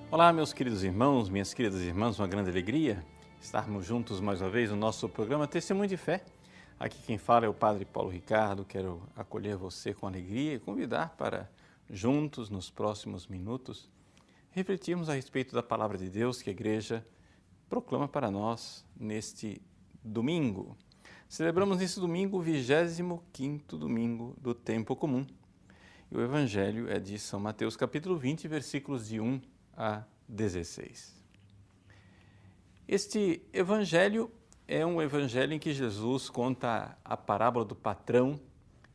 Olá, meus queridos irmãos, minhas queridas irmãs, uma grande alegria estarmos juntos mais uma vez no nosso programa Testemunho de Fé. Aqui quem fala é o Padre Paulo Ricardo. Quero acolher você com alegria e convidar para, juntos, nos próximos minutos, refletirmos a respeito da Palavra de Deus que a Igreja proclama para nós neste domingo. Celebramos nesse domingo o 25º domingo do Tempo Comum. E o Evangelho é de São Mateus, capítulo 20, versículos de 1 a 16. Este Evangelho é um Evangelho em que Jesus conta a parábola do patrão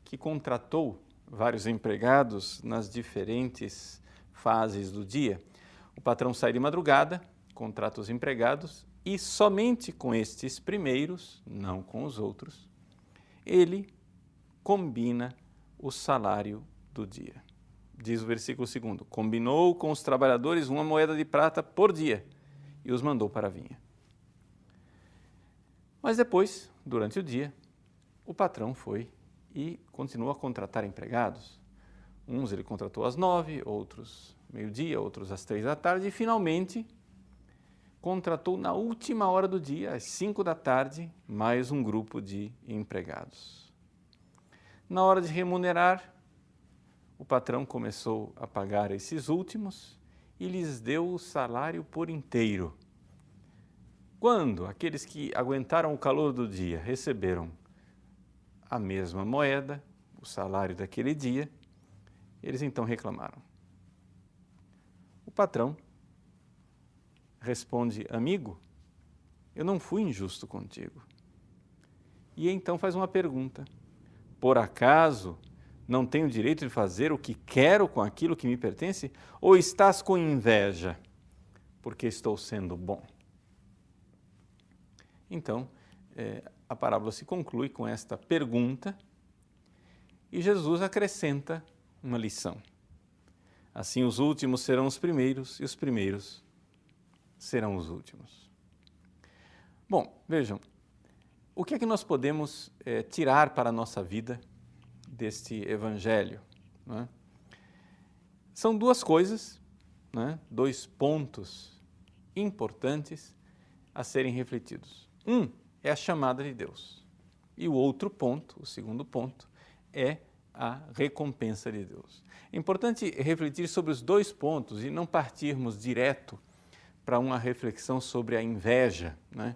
que contratou vários empregados nas diferentes fases do dia. O patrão sai de madrugada, contrata os empregados e somente com estes primeiros, não com os outros, ele combina o salário do dia. Diz o versículo 2: combinou com os trabalhadores 1 moeda de prata por dia e os mandou para a vinha. Mas depois, durante o dia, o patrão foi e continuou a contratar empregados. Uns ele contratou às 9, outros meio-dia, outros às 3 da tarde e finalmente contratou na última hora do dia, às 5 da tarde, mais um grupo de empregados. Na hora de remunerar, o patrão começou a pagar esses últimos e lhes deu o salário por inteiro. Quando aqueles que aguentaram o calor do dia receberam a mesma moeda, o salário daquele dia, eles então reclamaram. O patrão responde: amigo, eu não fui injusto contigo. E então faz uma pergunta: por acaso não tenho direito de fazer o que quero com aquilo que me pertence? Ou estás com inveja porque estou sendo bom? Então, a parábola se conclui com esta pergunta e Jesus acrescenta uma lição. Assim, os últimos serão os primeiros e os primeiros serão os últimos. Bom, vejam, o que é que nós podemos tirar para a nossa vida deste Evangelho? Não é? São duas coisas, não é? Dois pontos importantes a serem refletidos. Um é a chamada de Deus e o outro ponto, o segundo ponto, é a recompensa de Deus. É importante refletir sobre os dois pontos e não partirmos direto para uma reflexão sobre a inveja, né?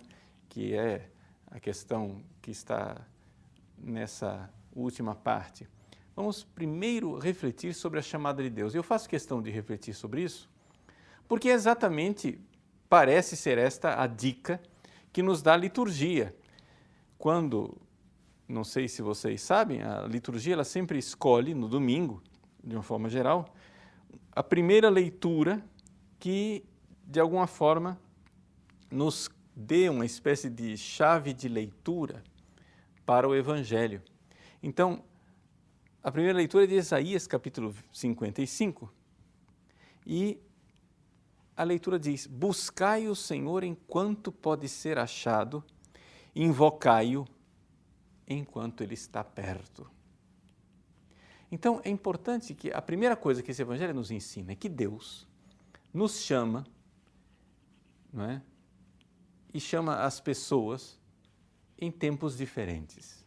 Que é a questão que está nessa última parte. Vamos primeiro refletir sobre a chamada de Deus. Eu faço questão de refletir sobre isso porque exatamente parece ser esta a dica que nos dá a liturgia. Quando, não sei se vocês sabem, a liturgia ela sempre escolhe no domingo, de uma forma geral, a primeira leitura que, de alguma forma, nos dê uma espécie de chave de leitura para o Evangelho. Então, a primeira leitura é de Isaías, capítulo 55, e a leitura diz: buscai o Senhor enquanto pode ser achado, invocai-o enquanto Ele está perto. Então, é importante que a primeira coisa que esse Evangelho nos ensina é que Deus nos chama, não é? E chama as pessoas em tempos diferentes.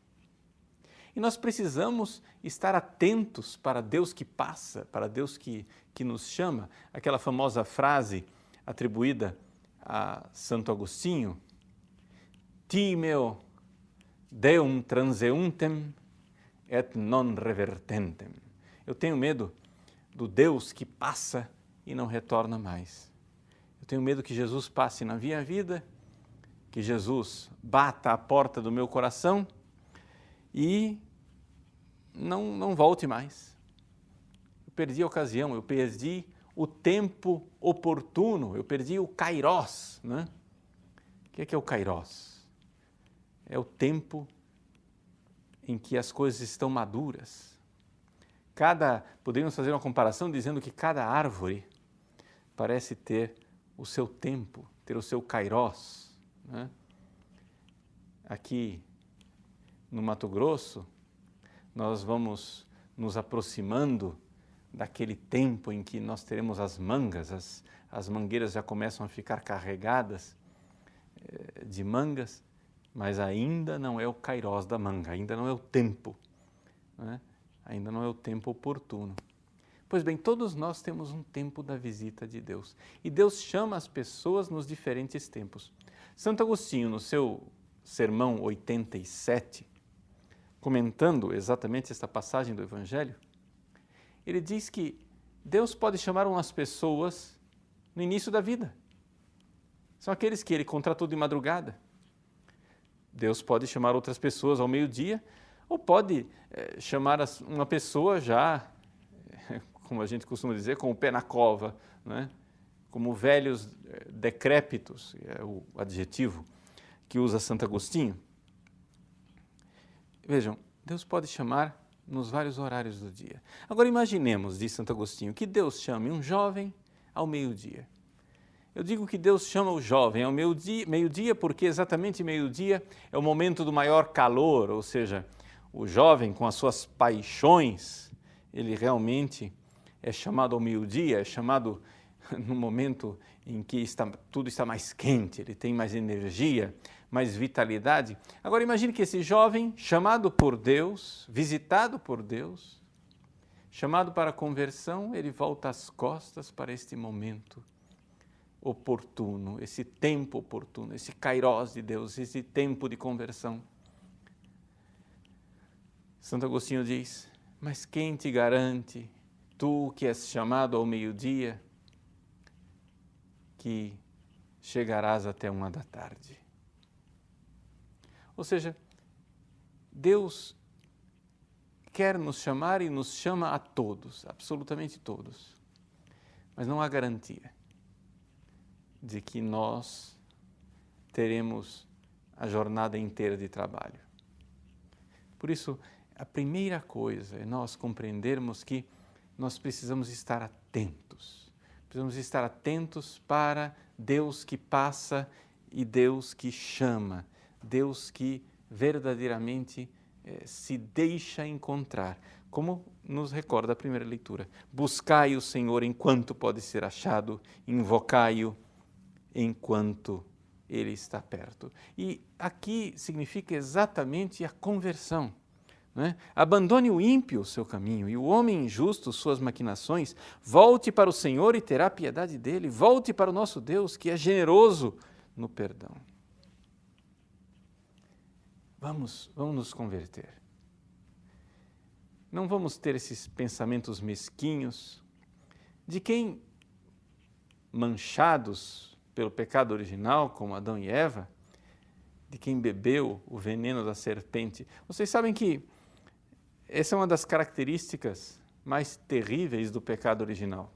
E nós precisamos estar atentos para Deus que passa, para Deus que nos chama. Aquela famosa frase atribuída a Santo Agostinho: timeo Deum transeuntem et non revertentem. Eu tenho medo do Deus que passa e não retorna mais. Eu tenho medo que Jesus passe na minha vida, que Jesus bata a porta do meu coração e não volte mais. Eu perdi a ocasião, eu perdi o tempo oportuno, eu perdi o kairós, né? O que é o kairós? É o tempo em que as coisas estão maduras. Poderíamos fazer uma comparação dizendo que cada árvore parece ter o seu tempo, ter o seu kairós, né? Aqui no Mato Grosso, nós vamos nos aproximando daquele tempo em que nós teremos as mangas, as mangueiras já começam a ficar carregadas de mangas, mas ainda não é o kairós da manga, ainda não é o tempo, né? Ainda não é o tempo oportuno. Pois bem, todos nós temos um tempo da visita de Deus e Deus chama as pessoas nos diferentes tempos. Santo Agostinho, no seu Sermão 87, comentando exatamente esta passagem do Evangelho, ele diz que Deus pode chamar umas pessoas no início da vida. São aqueles que ele contratou de madrugada. Deus pode chamar outras pessoas ao meio-dia, ou pode chamar uma pessoa já, como a gente costuma dizer, com o pé na cova, né? Como velhos decrépitos, é o adjetivo que usa Santo Agostinho. Vejam, Deus pode chamar nos vários horários do dia. Agora imaginemos, diz Santo Agostinho, que Deus chame um jovem ao meio-dia. Eu digo que Deus chama o jovem ao meio-dia porque exatamente meio-dia é o momento do maior calor, ou seja, o jovem com as suas paixões, ele realmente é chamado ao meio-dia, é chamado no momento em que tudo está mais quente, ele tem mais energia, mais vitalidade. Agora imagine que esse jovem, chamado por Deus, visitado por Deus, chamado para a conversão, ele volta as costas para este momento oportuno, esse tempo oportuno, esse kairós de Deus, esse tempo de conversão. Santo Agostinho diz, mas quem te garante, tu que és chamado ao meio-dia, que chegarás até 13h? Ou seja, Deus quer nos chamar e nos chama a todos, absolutamente todos, mas não há garantia de que nós teremos a jornada inteira de trabalho. Por isso, a primeira coisa é nós compreendermos que nós precisamos estar atentos. Precisamos estar atentos para Deus que passa e Deus que chama, Deus que verdadeiramente se deixa encontrar. Como nos recorda a primeira leitura, buscai o Senhor enquanto pode ser achado, invocai-o enquanto Ele está perto. E aqui significa exatamente a conversão. Né? Abandone o ímpio o seu caminho e o homem injusto suas maquinações, volte para o Senhor e terá piedade dele, volte para o nosso Deus que é generoso no perdão. Vamos nos converter. Não vamos ter esses pensamentos mesquinhos de quem, manchados pelo pecado original, como Adão e Eva, de quem bebeu o veneno da serpente. Vocês sabem que essa é uma das características mais terríveis do pecado original.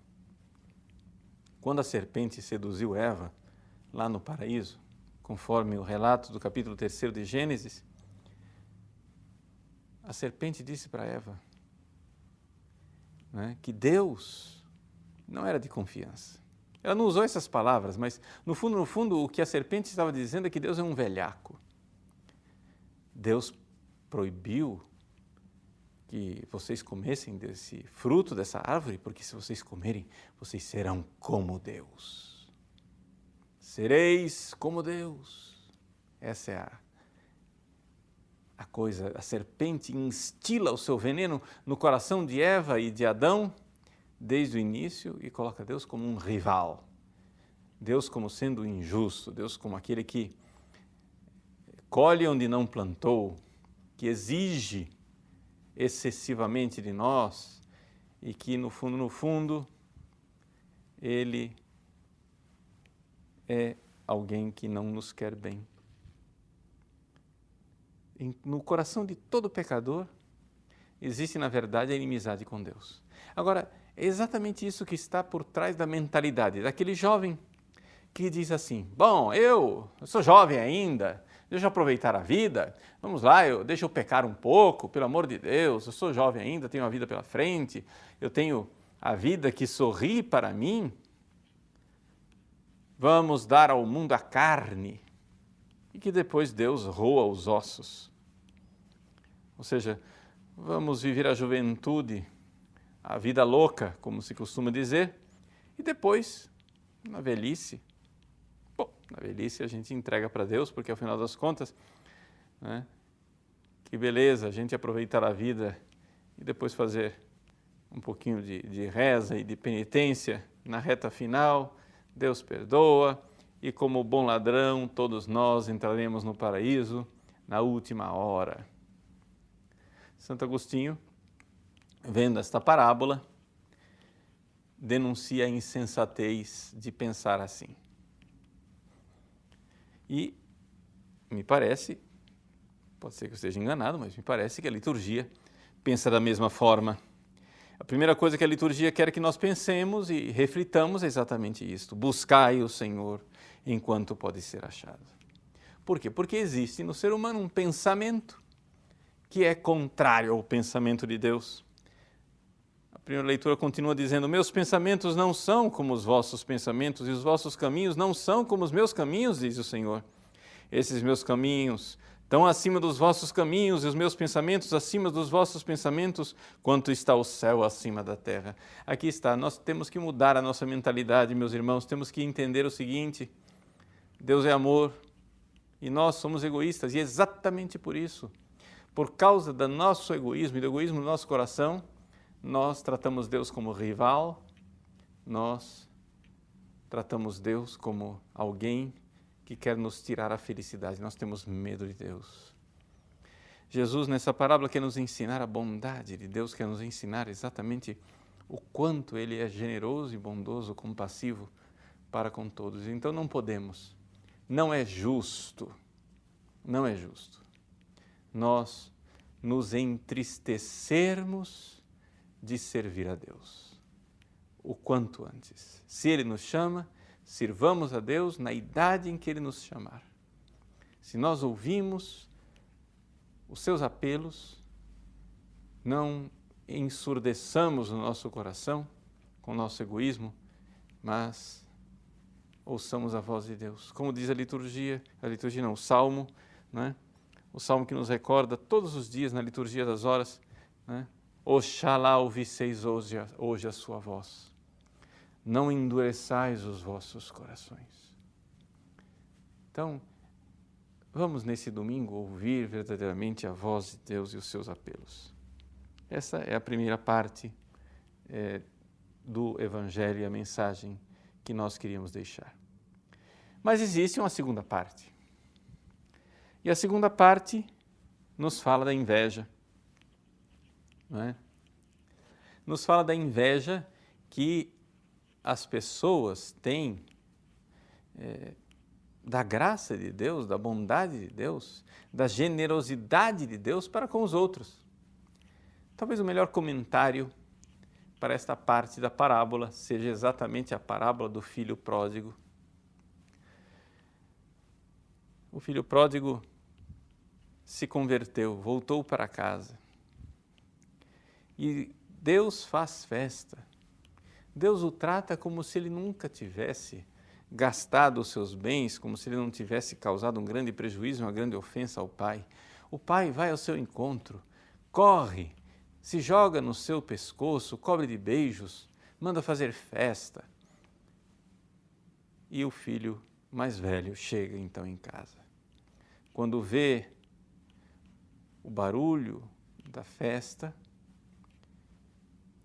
Quando a serpente seduziu Eva, lá no paraíso, conforme o relato do capítulo 3 de Gênesis, a serpente disse para Eva, né, que Deus não era de confiança. Ela não usou essas palavras, mas no fundo, o que a serpente estava dizendo é que Deus é um velhaco. Deus proibiu que vocês comessem desse fruto, dessa árvore, porque se vocês comerem, vocês serão como Deus. Sereis como Deus. Essa é a coisa. A serpente instila o seu veneno no coração de Eva e de Adão desde o início e coloca Deus como um rival. Deus como sendo injusto, Deus como aquele que colhe onde não plantou, que exige excessivamente de nós e que no fundo, ele é alguém que não nos quer bem. No coração de todo pecador existe, na verdade, a inimizade com Deus. Agora, é exatamente isso que está por trás da mentalidade daquele jovem que diz assim, bom, eu sou jovem ainda, deixa eu aproveitar a vida, vamos lá, deixa eu pecar um pouco, pelo amor de Deus, eu sou jovem ainda, tenho a vida pela frente, eu tenho a vida que sorri para mim, vamos dar ao mundo a carne, e que depois Deus roa os ossos. Ou seja, vamos viver a juventude a vida louca, como se costuma dizer, e depois, na velhice, na velhice a gente entrega para Deus, porque ao final das contas, né, que beleza a gente aproveitar a vida e depois fazer um pouquinho de reza e de penitência na reta final, Deus perdoa, e como bom ladrão, todos nós entraremos no paraíso na última hora. Santo Agostinho, vendo esta parábola, denuncia a insensatez de pensar assim. E me parece, pode ser que eu esteja enganado, mas me parece que a liturgia pensa da mesma forma. A primeira coisa que a liturgia quer que nós pensemos e reflitamos é exatamente isto: buscai o Senhor enquanto pode ser achado. Por quê? Porque existe no ser humano um pensamento que é contrário ao pensamento de Deus. A primeira leitura continua dizendo: meus pensamentos não são como os vossos pensamentos, e os vossos caminhos não são como os meus caminhos, diz o Senhor. Esses meus caminhos estão acima dos vossos caminhos, e os meus pensamentos acima dos vossos pensamentos, quanto está o céu acima da terra. Aqui está, nós temos que mudar a nossa mentalidade, meus irmãos, temos que entender o seguinte: Deus é amor e nós somos egoístas, e exatamente por isso, por causa do nosso egoísmo e do egoísmo do nosso coração, nós tratamos Deus como rival, nós tratamos Deus como alguém que quer nos tirar a felicidade. Nós temos medo de Deus. Jesus, nessa parábola, quer nos ensinar a bondade de Deus, quer nos ensinar exatamente o quanto Ele é generoso e bondoso, compassivo para com todos. Então não podemos, não é justo nós nos entristecermos de servir a Deus o quanto antes. Se Ele nos chama, sirvamos a Deus na idade em que Ele nos chamar. Se nós ouvimos os seus apelos, não ensurdeçamos o nosso coração com o nosso egoísmo, mas ouçamos a voz de Deus. Como diz o Salmo, né? O Salmo que nos recorda todos os dias na liturgia das horas, né? Oxalá ouvisseis hoje a sua voz. Não endureçais os vossos corações. Então, vamos nesse domingo ouvir verdadeiramente a voz de Deus e os seus apelos. Essa é a primeira parte do Evangelho e a mensagem que nós queríamos deixar. Mas existe uma segunda parte. E a segunda parte nos fala da inveja. Não é? Nos fala da inveja que as pessoas têm da graça de Deus, da bondade de Deus, da generosidade de Deus para com os outros. Talvez o melhor comentário para esta parte da parábola seja exatamente a parábola do filho pródigo. O filho pródigo se converteu, voltou para casa. E Deus faz festa. Deus o trata como se ele nunca tivesse gastado os seus bens, como se ele não tivesse causado um grande prejuízo, uma grande ofensa ao pai. O pai vai ao seu encontro, corre, se joga no seu pescoço, cobre de beijos, manda fazer festa. E o filho mais velho chega então em casa. Quando vê o barulho da festa,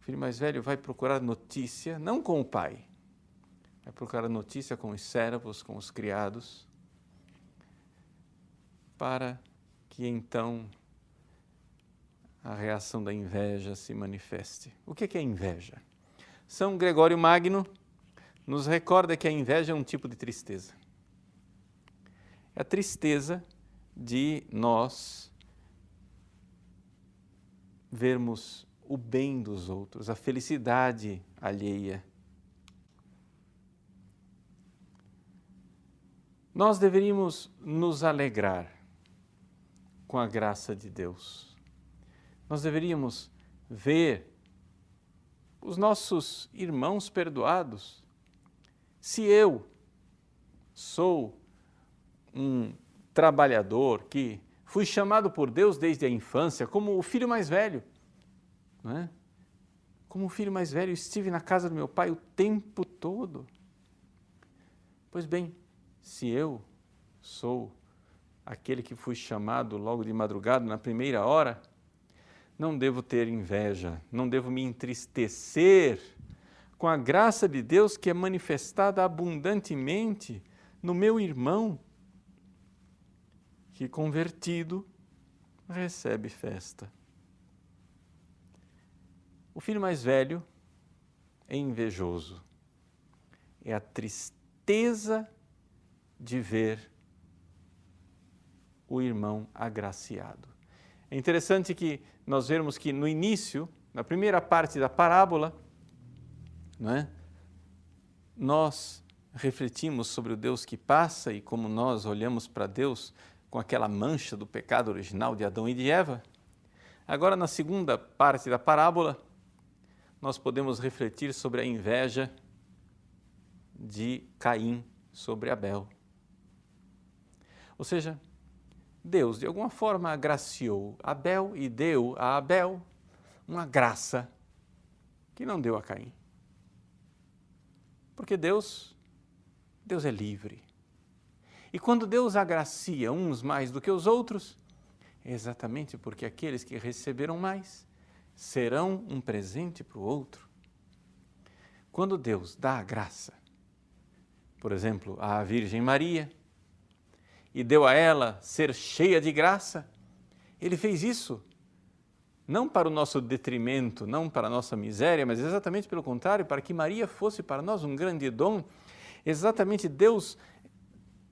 o filho mais velho vai procurar notícia, não com o pai, vai procurar notícia com os servos, com os criados, para que então a reação da inveja se manifeste. O que é inveja? São Gregório Magno nos recorda que a inveja é um tipo de tristeza. É a tristeza de nós vermos o bem dos outros, a felicidade alheia. Nós deveríamos nos alegrar com a graça de Deus. Nós deveríamos ver os nossos irmãos perdoados. Se eu sou um trabalhador que fui chamado por Deus desde a infância como o filho mais velho, não é? Como filho mais velho, estive na casa do meu pai o tempo todo. Pois bem, se eu sou aquele que fui chamado logo de madrugada, na primeira hora, não devo ter inveja, não devo me entristecer com a graça de Deus que é manifestada abundantemente no meu irmão, que convertido recebe festa. O filho mais velho é invejoso, é a tristeza de ver o irmão agraciado. É interessante que nós vemos que no início, na primeira parte da parábola, não é? Nós refletimos sobre o Deus que passa e como nós olhamos para Deus com aquela mancha do pecado original de Adão e de Eva. Agora, na segunda parte da parábola, nós podemos refletir sobre a inveja de Caim sobre Abel. Ou seja, Deus, de alguma forma, agraciou Abel e deu a Abel uma graça que não deu a Caim. Porque Deus é livre. E quando Deus agracia uns mais do que os outros, é exatamente porque aqueles que receberam mais serão um presente para o outro. Quando Deus dá a graça, por exemplo, à Virgem Maria, e deu a ela ser cheia de graça, Ele fez isso não para o nosso detrimento, não para a nossa miséria, mas exatamente pelo contrário, para que Maria fosse para nós um grande dom. Exatamente, Deus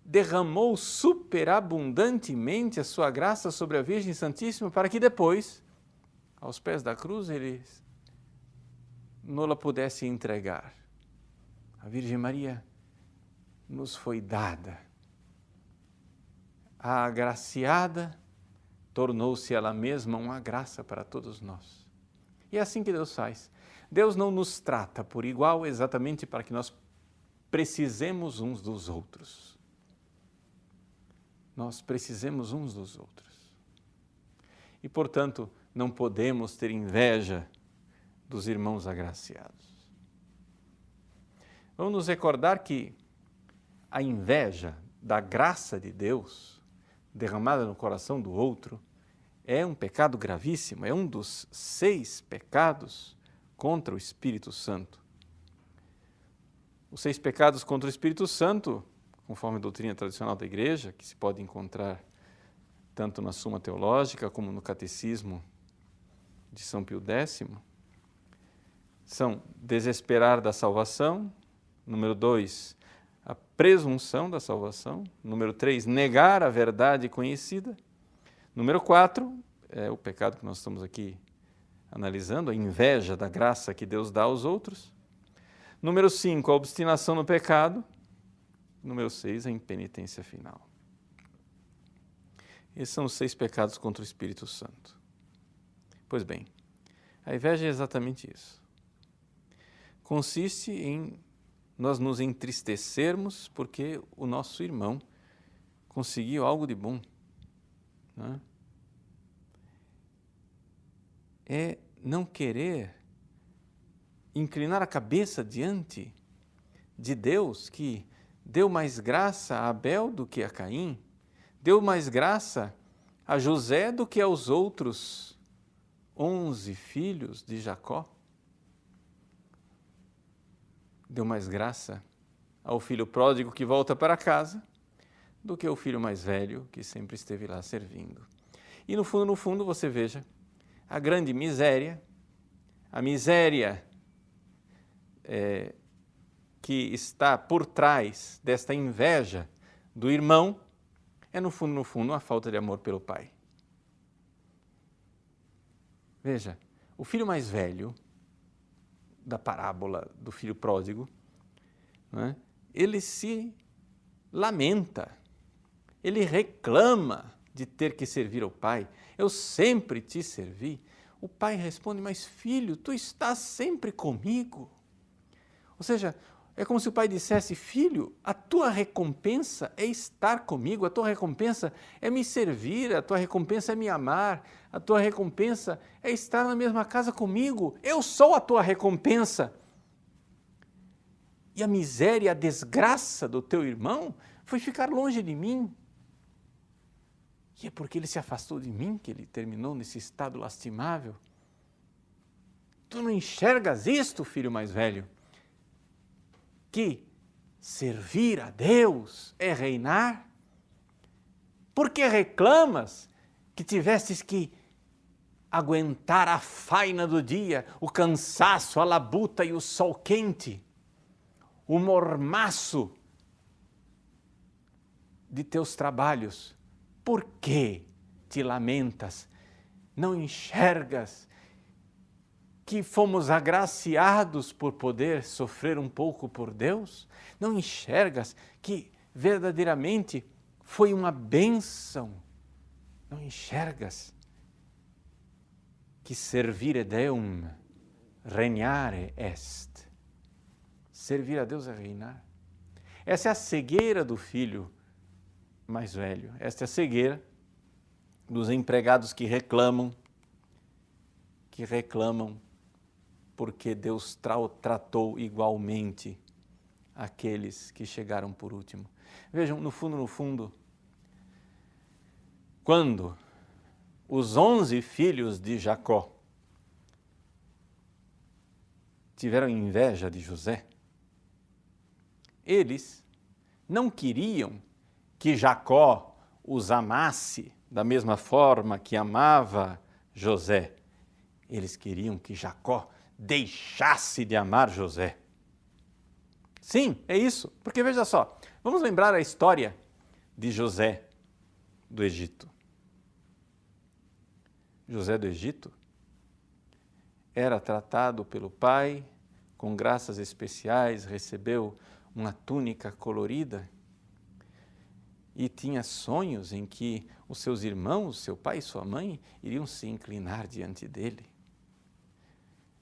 derramou superabundantemente a sua graça sobre a Virgem Santíssima para que depois, aos pés da cruz, Ele nos-la pudesse entregar. A Virgem Maria nos foi dada. A agraciada tornou-se ela mesma uma graça para todos nós. E é assim que Deus faz. Deus não nos trata por igual exatamente para que nós precisemos uns dos outros. Nós precisemos uns dos outros. E, portanto, não podemos ter inveja dos irmãos agraciados. Vamos nos recordar que a inveja da graça de Deus derramada no coração do outro é um pecado gravíssimo, é um dos 6 pecados contra o Espírito Santo. Os 6 pecados contra o Espírito Santo, conforme a doutrina tradicional da Igreja, que se pode encontrar tanto na Suma Teológica como no Catecismo de São Pio X, são desesperar da salvação, número 2, a presunção da salvação, número 3, negar a verdade conhecida, número 4, é o pecado que nós estamos aqui analisando, a inveja da graça que Deus dá aos outros, número 5, a obstinação no pecado, número 6, a impenitência final. Esses são os 6 pecados contra o Espírito Santo. Pois bem, a inveja é exatamente isso. Consiste em nós nos entristecermos porque o nosso irmão conseguiu algo de bom. Né? É não querer inclinar a cabeça diante de Deus, que deu mais graça a Abel do que a Caim, deu mais graça a José do que aos outros 11 filhos de Jacó. Deu mais graça ao filho pródigo que volta para casa do que ao filho mais velho que sempre esteve lá servindo. E no fundo, você veja a grande miséria, a miséria que está por trás desta inveja do irmão, é no fundo, a falta de amor pelo pai. Veja, o filho mais velho da parábola do filho pródigo, né, ele se lamenta, ele reclama de ter que servir ao pai. Eu sempre te servi. O pai responde, mas filho, tu estás sempre comigo. Ou seja, É como se o pai dissesse: filho, a tua recompensa é estar comigo, a tua recompensa é me servir, a tua recompensa é me amar, a tua recompensa é estar na mesma casa comigo. Eu sou a tua recompensa. E a miséria, a desgraça do teu irmão foi ficar longe de mim. E é porque ele se afastou de mim que ele terminou nesse estado lastimável. Tu não enxergas isto, filho mais velho? Que servir a Deus é reinar? Por que reclamas que tivestes que aguentar a faina do dia, o cansaço, a labuta e o sol quente, o mormaço de teus trabalhos? Por que te lamentas? Não enxergas que fomos agraciados por poder sofrer um pouco por Deus? Não enxergas que verdadeiramente foi uma bênção? Não enxergas que servire Deum regnare est? Servir a Deus é reinar. Essa é a cegueira do filho mais velho. Esta é a cegueira dos empregados que reclamam porque Deus tratou igualmente aqueles que chegaram por último. Vejam, no fundo, quando os 11 filhos de Jacó tiveram inveja de José, eles não queriam que Jacó os amasse da mesma forma que amava José. Eles queriam que Jacó deixasse de amar José. Sim, é isso. Porque veja só, vamos lembrar a história de José do Egito. José do Egito era tratado pelo pai com graças especiais, recebeu uma túnica colorida e tinha sonhos em que os seus irmãos, seu pai e sua mãe, iriam se inclinar diante dele,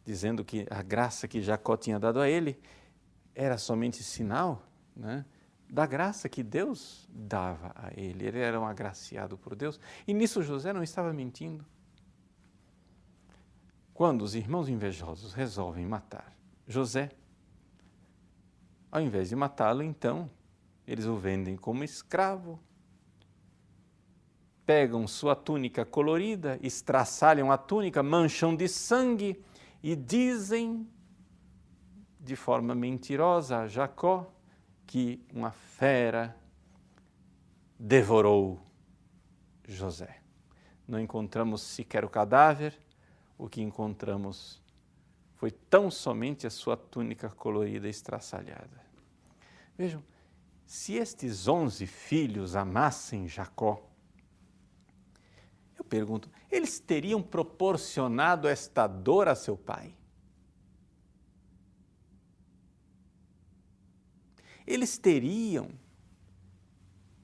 dizendo que a graça que Jacó tinha dado a ele era somente sinal, né, da graça que Deus dava a ele. Ele era um agraciado por Deus. E nisso José não estava mentindo. Quando os irmãos invejosos resolvem matar José, ao invés de matá-lo, então, eles o vendem como escravo, pegam sua túnica colorida, estraçalham a túnica, mancham de sangue e dizem, de forma mentirosa, a Jacó que uma fera devorou José. Não encontramos sequer o cadáver, o que encontramos foi tão somente a sua túnica colorida estraçalhada. Vejam, se estes 11 filhos amassem Jacó, eu pergunto, eles teriam proporcionado esta dor a seu pai? Eles teriam,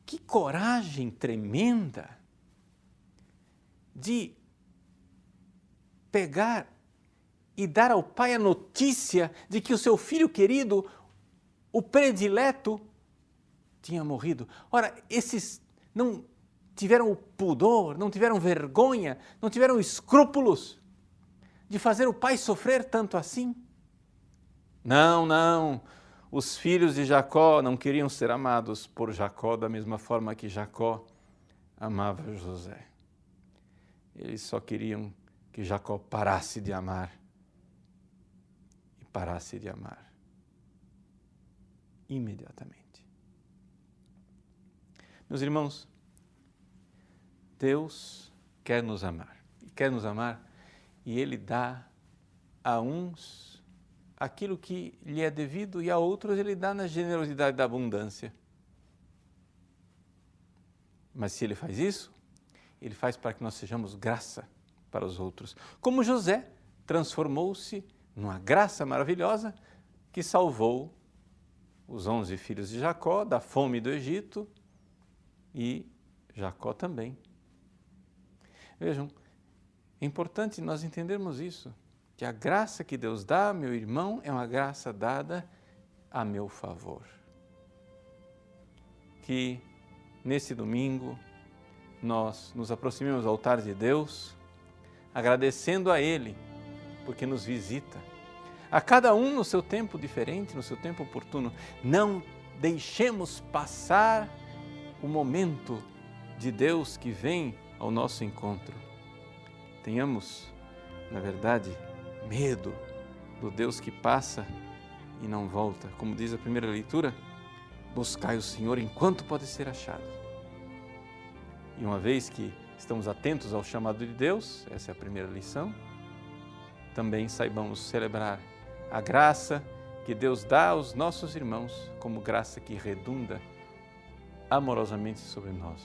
que coragem tremenda de pegar e dar ao pai a notícia de que o seu filho querido, o predileto, tinha morrido. Ora, esses não tiveram o pudor, não tiveram vergonha, não tiveram escrúpulos de fazer o pai sofrer tanto assim? Não. Os filhos de Jacó não queriam ser amados por Jacó da mesma forma que Jacó amava José. Eles só queriam que Jacó parasse de amar e parasse de amar imediatamente. Meus irmãos, Deus quer nos amar e Ele dá a uns aquilo que lhe é devido e a outros Ele dá na generosidade da abundância. Mas se Ele faz isso, Ele faz para que nós sejamos graça para os outros. Como José transformou-se numa graça maravilhosa que salvou os 11 filhos de Jacó da fome do Egito e Jacó também. Vejam, é importante nós entendermos isso, que a graça que Deus dá, meu irmão, é uma graça dada a meu favor. Que nesse domingo nós nos aproximemos do altar de Deus, agradecendo a Ele, porque nos visita, a cada um no seu tempo diferente, no seu tempo oportuno. Não deixemos passar o momento de Deus que vem ao nosso encontro. Tenhamos, na verdade, medo do Deus que passa e não volta. Como diz a primeira leitura, buscai o Senhor enquanto pode ser achado. E uma vez que estamos atentos ao chamado de Deus, essa é a primeira lição, também saibamos celebrar a graça que Deus dá aos nossos irmãos, como graça que redunda amorosamente sobre nós.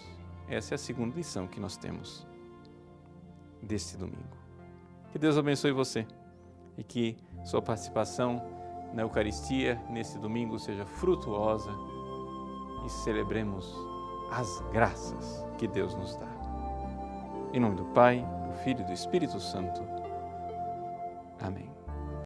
Essa é a segunda lição que nós temos deste domingo. Que Deus abençoe você e que sua participação na Eucaristia nesse domingo seja frutuosa e celebremos as graças que Deus nos dá. Em nome do Pai, do Filho e do Espírito Santo. Amém.